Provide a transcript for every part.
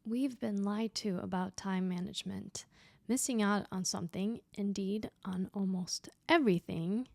We've been lied to about time management. Missing out on something, indeed on almost everything,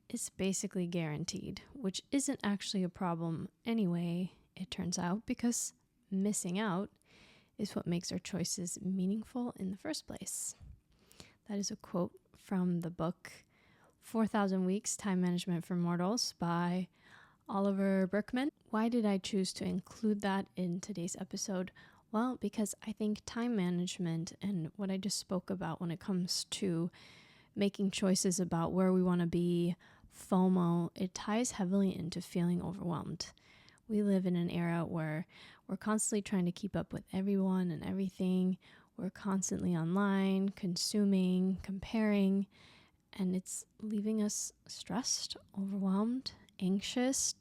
is basically guaranteed, which isn't actually a problem anyway, it turns out, because missing out is what makes our choices meaningful in the first place. That is a quote from the book 4,000 Weeks Time Management for Mortals by Oliver Burkeman. Why did I choose to include that in today's episode? Well, because I think time management and what I just spoke about when it comes to making choices about where we want to be, FOMO, it ties heavily into feeling overwhelmed. We live in an era where we're constantly trying to keep up with everyone and everything. We're constantly online, consuming, comparing, and it's leaving us stressed, overwhelmed, anxious,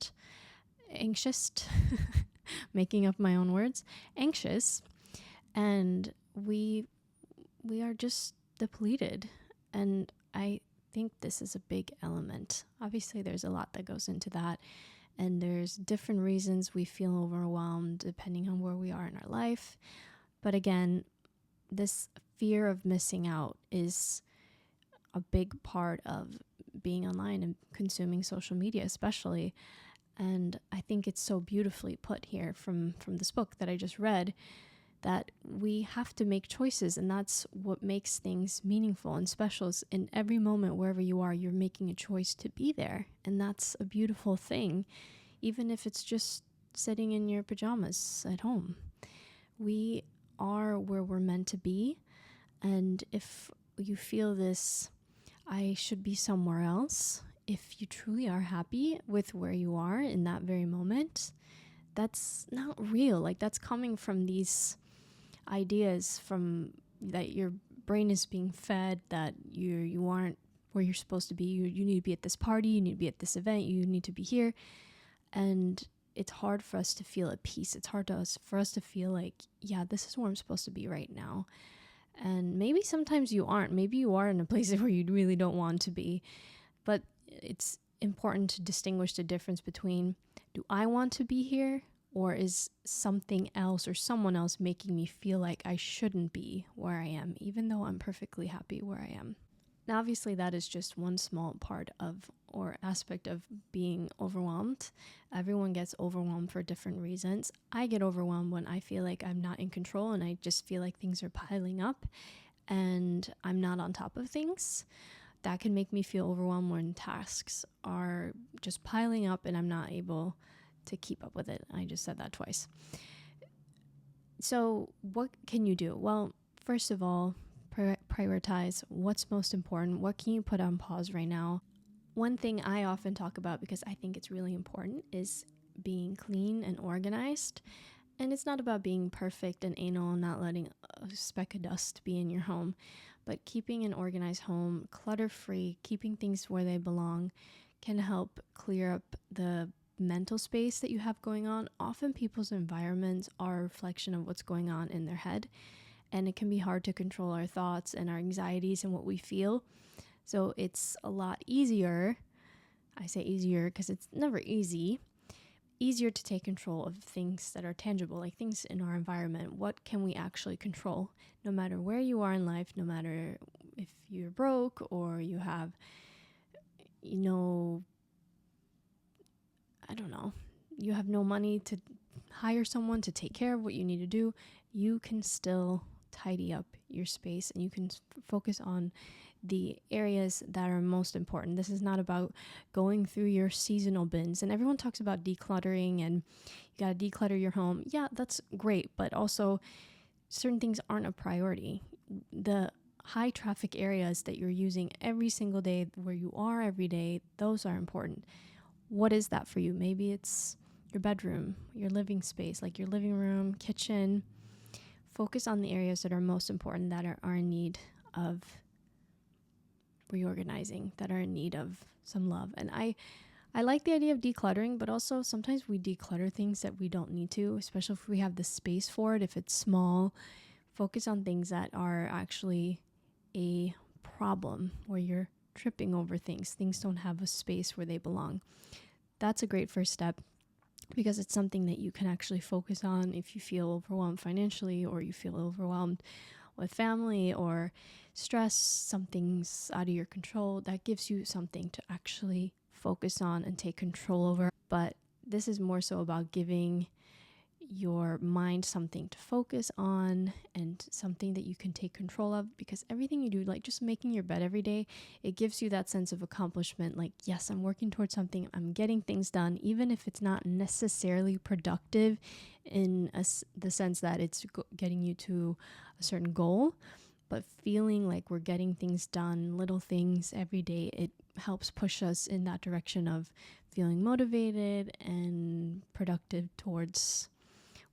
making up my own words, anxious, and we are just depleted. And I think this is a big element. Obviously, there's a lot that goes into that, and there's different reasons we feel overwhelmed depending on where we are in our life. But again, this fear of missing out is a big part of being online and consuming social media, especially. And I think it's so beautifully put here from this book that I just read, that we have to make choices, and that's what makes things meaningful and special. In every moment, wherever you are, you're making a choice to be there, and that's a beautiful thing, even if it's just sitting in your pajamas at home. We are where we're meant to be, and if you feel this, I should be somewhere else, if you truly are happy with where you are in that very moment, that's not real. Like, that's coming from these ideas from that your brain is being fed, that you aren't where you're supposed to be. You need to be at this party, you need to be at this event, you need to be here. And it's hard for us to feel at peace. It's hard for us to feel like, yeah, this is where I'm supposed to be right now. And maybe sometimes you aren't. Maybe you are in a place where you really don't want to be. But it's important to distinguish the difference between, do I want to be here, or is something else or someone else making me feel like I shouldn't be where I am, even though I'm perfectly happy where I am. Now, obviously, that is just one small part of or aspect of being overwhelmed. Everyone gets overwhelmed for different reasons. I get overwhelmed when I feel like I'm not in control and I just feel like things are piling up and I'm not on top of things. That can make me feel overwhelmed when tasks are just piling up and I'm not able to keep up with it. I just said that twice. So what can you do? Well, first of all, prioritize what's most important. What can you put on pause right now? One thing I often talk about, because I think it's really important, is being clean and organized. And it's not about being perfect and anal and not letting a speck of dust be in your home, but keeping an organized home, clutter-free, keeping things where they belong, can help clear up the mental space that you have going on. Often people's environments are a reflection of what's going on in their head, and it can be hard to control our thoughts and our anxieties and what we feel. So it's a lot easier, I say easier because it's never easier to take control of things that are tangible, like things in our environment. What can we actually control? No matter where you are in life, no matter if you're broke or you have, you have no money to hire someone to take care of what you need to do, you can still tidy up your space and you can focus on the areas that are most important. This is not about going through your seasonal bins. And everyone talks about decluttering and you got to declutter your home. Yeah, that's great. But also certain things aren't a priority. The high traffic areas that you're using every single day, where you are every day, those are important. What is that for you? Maybe it's your bedroom, your living space, like your living room, kitchen. Focus on the areas that are most important, that are in need of reorganizing, that are in need of some love. And I like the idea of decluttering, but also sometimes we declutter things that we don't need to, especially if we have the space for it. If it's small, focus on things that are actually a problem, where you're tripping over things. Things don't have a space where they belong. That's a great first step. because it's something that you can actually focus on if you feel overwhelmed financially, or you feel overwhelmed with family or stress, something's out of your control. That gives you something to actually focus on and take control over. But this is more so about giving your mind something to focus on and something that you can take control of, because everything you do, like just making your bed every day, it gives you that sense of accomplishment. Like, yes, I'm working towards something, I'm getting things done, even if it's not necessarily productive in the sense that it's getting you to a certain goal, but feeling like we're getting things done, little things every day, it helps push us in that direction of feeling motivated and productive towards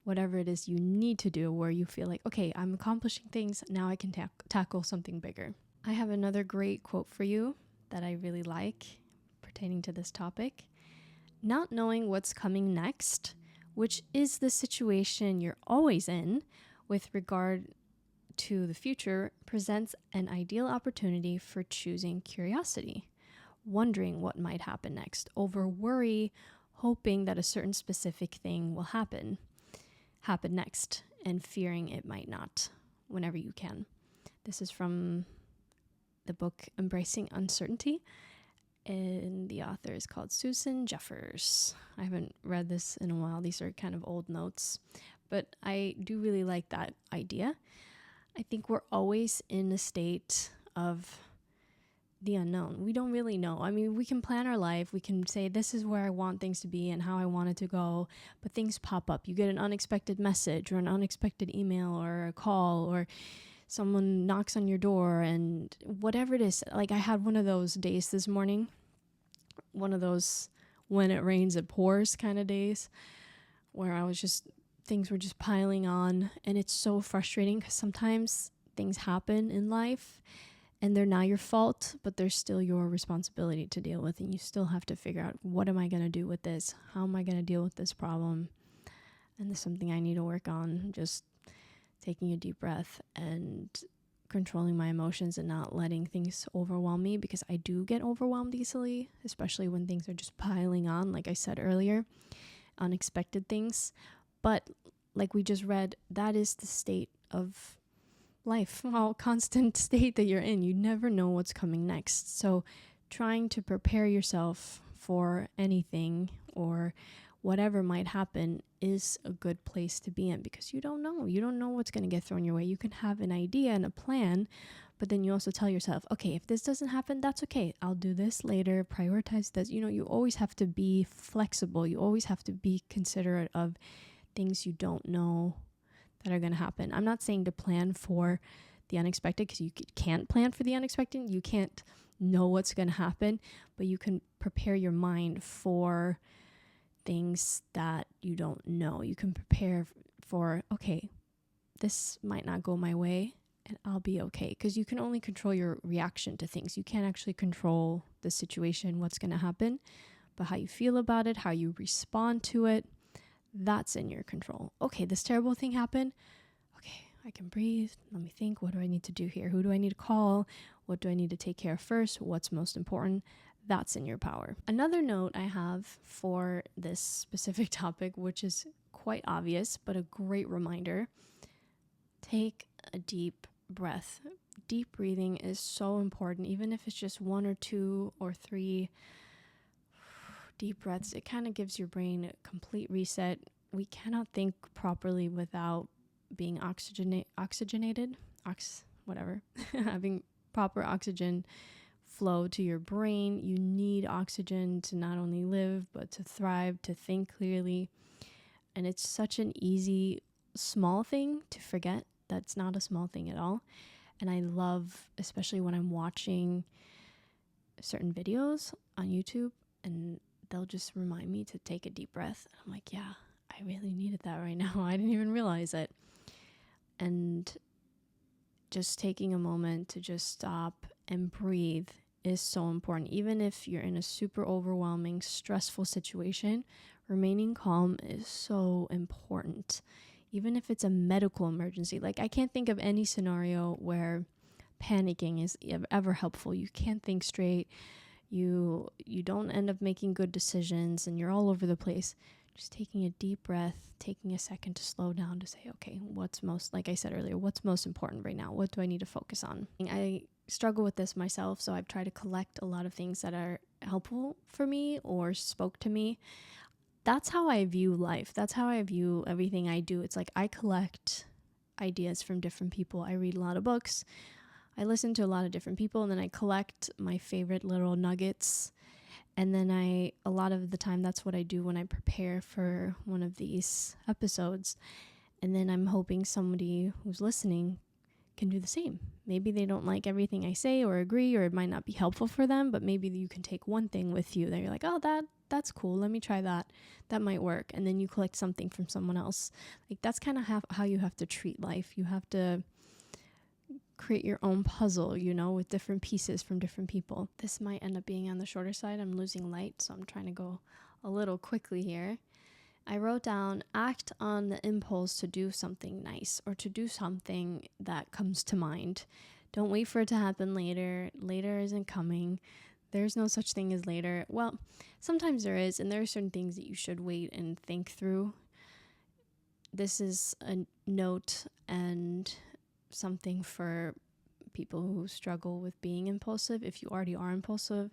whatever it is you need to do, where you feel like, okay, I'm accomplishing things, now I can tackle something bigger. I have another great quote for you that I really like pertaining to this topic. Not knowing what's coming next, which is the situation you're always in with regard to the future, presents an ideal opportunity for choosing curiosity, wondering what might happen next, over worry, hoping that a certain specific thing will happen next, and fearing it might not whenever you can. This is from the book Embracing Uncertainty, and the author is called Susan Jeffers. I haven't read this in a while. These are kind of old notes, but I do really like that idea. I think we're always in a state of the unknown. We don't really know. I mean, we can plan our life. We can say, this is where I want things to be and how I want it to go. But things pop up. You get an unexpected message or an unexpected email or a call, or someone knocks on your door, and whatever it is. Like, I had one of those days this morning, one of those when it rains, it pours kind of days, where things were just piling on. And it's so frustrating because sometimes things happen in life and they're not your fault, but they're still your responsibility to deal with. And you still have to figure out, what am I going to do with this? How am I going to deal with this problem? And there's something I need to work on. Just taking a deep breath and controlling my emotions and not letting things overwhelm me, because I do get overwhelmed easily, especially when things are just piling on, like I said earlier, unexpected things. But like we just read, that is the state of life, constant state that you're in. You never know what's coming next. So trying to prepare yourself for anything or whatever might happen is a good place to be in, because you don't know what's going to get thrown your way. You can have an idea and a plan, but then you also tell yourself, okay, if this doesn't happen, that's okay, I'll do this later, prioritize this. You always have to be flexible. You always have to be considerate of things you don't know that are going to happen. I'm not saying to plan for the unexpected, because you can't plan for the unexpected. You can't know what's going to happen, but you can prepare your mind for things that you don't know. You can prepare for, okay, this might not go my way and I'll be okay, because you can only control your reaction to things. You can't actually control the situation, what's going to happen, but how you feel about it, how you respond to it, that's in your control. Okay, this terrible thing happened. Okay, I can breathe. Let me think. What do I need to do here? Who do I need to call? What do I need to take care of first? What's most important? That's in your power. Another note I have for this specific topic, which is quite obvious, but a great reminder: take a deep breath. Deep breathing is so important, even if it's just 1 or 2 or 3 deep breaths. It kind of gives your brain a complete reset. We cannot think properly without being oxygenated, having proper oxygen flow to your brain. You need oxygen to not only live, but to thrive, to think clearly. And it's such an easy, small thing to forget. That's not a small thing at all. And I love, especially when I'm watching certain videos on YouTube, and they'll just remind me to take a deep breath. I'm like, yeah, I really needed that right now. I didn't even realize it. And just taking a moment to just stop and breathe is so important. Even if you're in a super overwhelming, stressful situation, remaining calm is so important. Even if it's a medical emergency. Like, I can't think of any scenario where panicking is ever helpful. You can't think straight. You don't end up making good decisions and you're all over the place. just taking a deep breath, taking a second to slow down to say, okay, like I said earlier, what's most important right now? What do I need to focus on? I struggle with this myself, so I've tried to collect a lot of things that are helpful for me or spoke to me. That's how I view life. That's how I view everything I do. It's like I collect ideas from different people. I read a lot of books. I listen to a lot of different people, and then I collect my favorite little nuggets. And then a lot of the time, that's what I do when I prepare for one of these episodes. And then I'm hoping somebody who's listening can do the same. Maybe they don't like everything I say or agree, or it might not be helpful for them, but maybe you can take one thing with you that you're like, oh, that's cool. Let me try that. That might work. And then you collect something from someone else. Like, that's kind of how you have to treat life. You have to create your own puzzle, with different pieces from different people. This might end up being on the shorter side. I'm losing light, so I'm trying to go a little quickly here. I wrote down, act on the impulse to do something nice or to do something that comes to mind. Don't wait for it to happen later. Later isn't coming. There's no such thing as later. Well, sometimes there is, and there are certain things that you should wait and think through. This is a note and something for people who struggle with being impulsive. If you already are impulsive,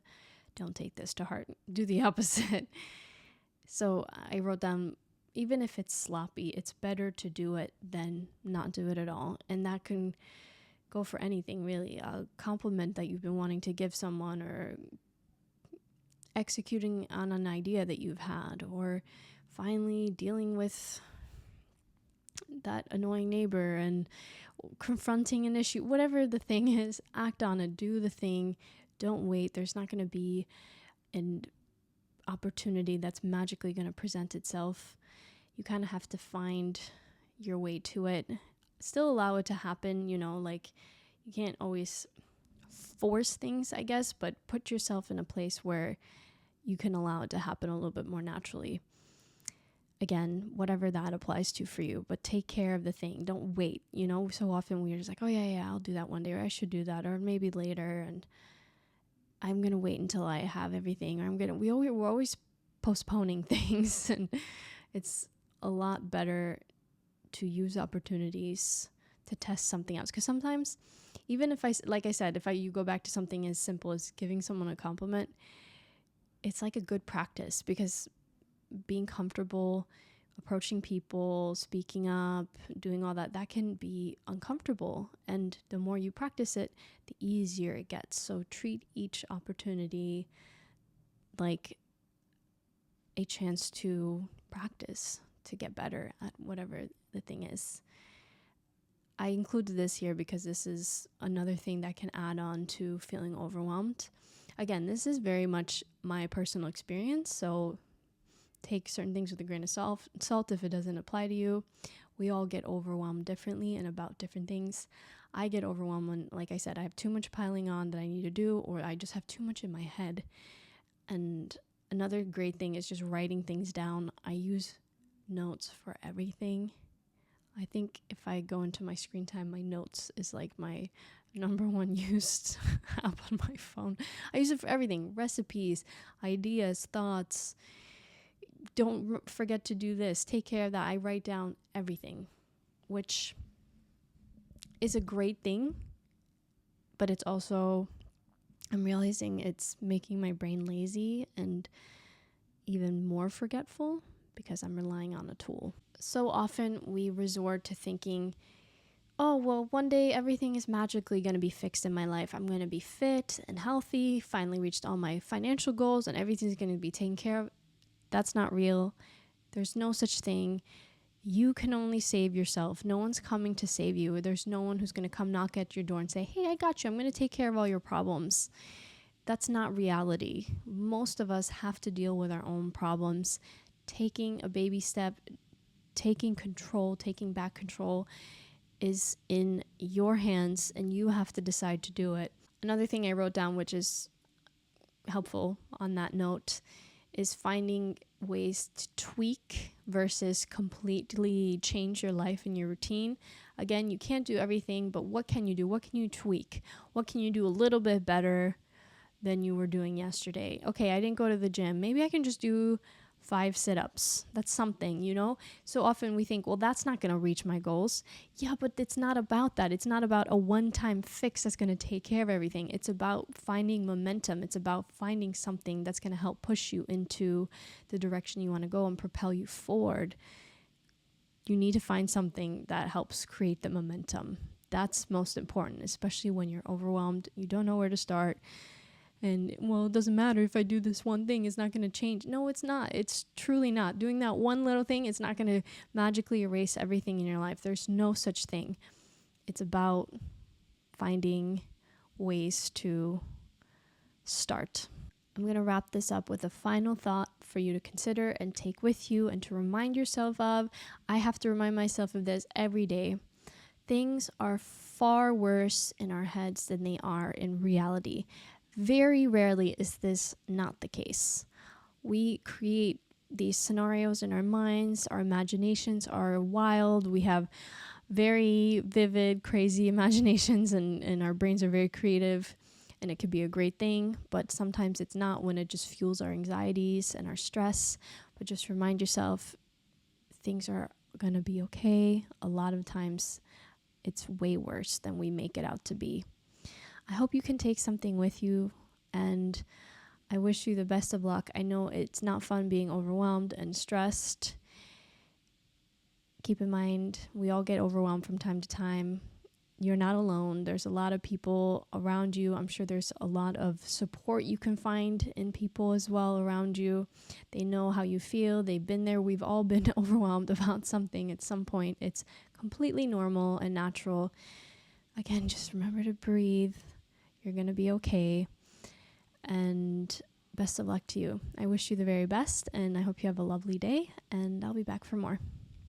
don't take this to heart. Do the opposite. So I wrote down, even if it's sloppy, it's better to do it than not do it at all. And that can go for anything, really. A compliment that you've been wanting to give someone, or executing on an idea that you've had, or finally dealing with that annoying neighbor and confronting an issue. Whatever the thing is, act on it. Do the thing. Don't wait. There's not going to be an opportunity that's magically going to present itself. You kind of have to find your way to it. Still allow it to happen, like you can't always force things, I guess, but put yourself in a place where you can allow it to happen a little bit more naturally. Again, whatever that applies to for you, but take care of the thing. Don't wait. So often we're just like, oh yeah, I'll do that one day, or I should do that, or maybe later, and I'm going to wait until I have everything, or we're always postponing things, and it's a lot better to use opportunities to test something else. Because sometimes, even if you go back to something as simple as giving someone a compliment, it's like a good practice, because being comfortable, approaching people, speaking up, doing all that can be uncomfortable. And the more you practice it, the easier it gets. So treat each opportunity like a chance to practice, to get better at whatever the thing is. I included this here because this is another thing that can add on to feeling overwhelmed. Again, this is very much my personal experience, so take certain things with a grain of salt if it doesn't apply to you. We all get overwhelmed differently and about different things. I get overwhelmed when, like I said, I have too much piling on that I need to do, or I just have too much in my head. And another great thing is just writing things down. I use notes for everything. I think if I go into my screen time, my notes is like my number one used app on my phone. I use it for everything: recipes, ideas, thoughts. Don't forget to do this. Take care of that. I write down everything, which is a great thing, but it's also, I'm realizing it's making my brain lazy and even more forgetful because I'm relying on a tool. So often we resort to thinking, oh, well, one day everything is magically going to be fixed in my life. I'm going to be fit and healthy, finally reached all my financial goals, and everything's going to be taken care of. That's not real. There's no such thing. You can only save yourself. No one's coming to save you. There's no one who's going to come knock at your door and say, hey, I got you. I'm going to take care of all your problems. That's not reality. Most of us have to deal with our own problems. Taking a baby step, taking control, taking back control is in your hands, and you have to decide to do it. Another thing I wrote down, which is helpful on that note, is finding ways to tweak versus completely change your life and your routine. Again, you can't do everything, but what can you do? What can you tweak? What can you do a little bit better than you were doing yesterday? Okay, I didn't go to the gym. Maybe I can just do 5 sit-ups. That's something, you know? So often we think, well, that's not going to reach my goals. Yeah, but it's not about that. It's not about a one-time fix that's going to take care of everything. It's about finding momentum. It's about finding something that's going to help push you into the direction you want to go and propel you forward. You need to find something that helps create the momentum. That's most important, especially when you're overwhelmed. You don't know where to start. And, well, it doesn't matter if I do this one thing, it's not going to change. No, it's not. It's truly not. Doing that one little thing, it's not going to magically erase everything in your life. There's no such thing. It's about finding ways to start. I'm going to wrap this up with a final thought for you to consider and take with you and to remind yourself of. I have to remind myself of this every day. Things are far worse in our heads than they are in reality. Very rarely is this not the case. We create these scenarios in our minds. Our imaginations are wild. We have very vivid, crazy imaginations, and our brains are very creative. And it could be a great thing, but sometimes it's not when it just fuels our anxieties and our stress. But just remind yourself, things are going to be okay. A lot of times it's way worse than we make it out to be. I hope you can take something with you, and I wish you the best of luck. I know it's not fun being overwhelmed and stressed. Keep in mind, we all get overwhelmed from time to time. You're not alone. There's a lot of people around you. I'm sure there's a lot of support you can find in people as well around you. They know how you feel. They've been there. We've all been overwhelmed about something at some point. It's completely normal and natural. Again, just remember to breathe. You're going to be okay. And best of luck to you. I wish you the very best, and I hope you have a lovely day, and I'll be back for more.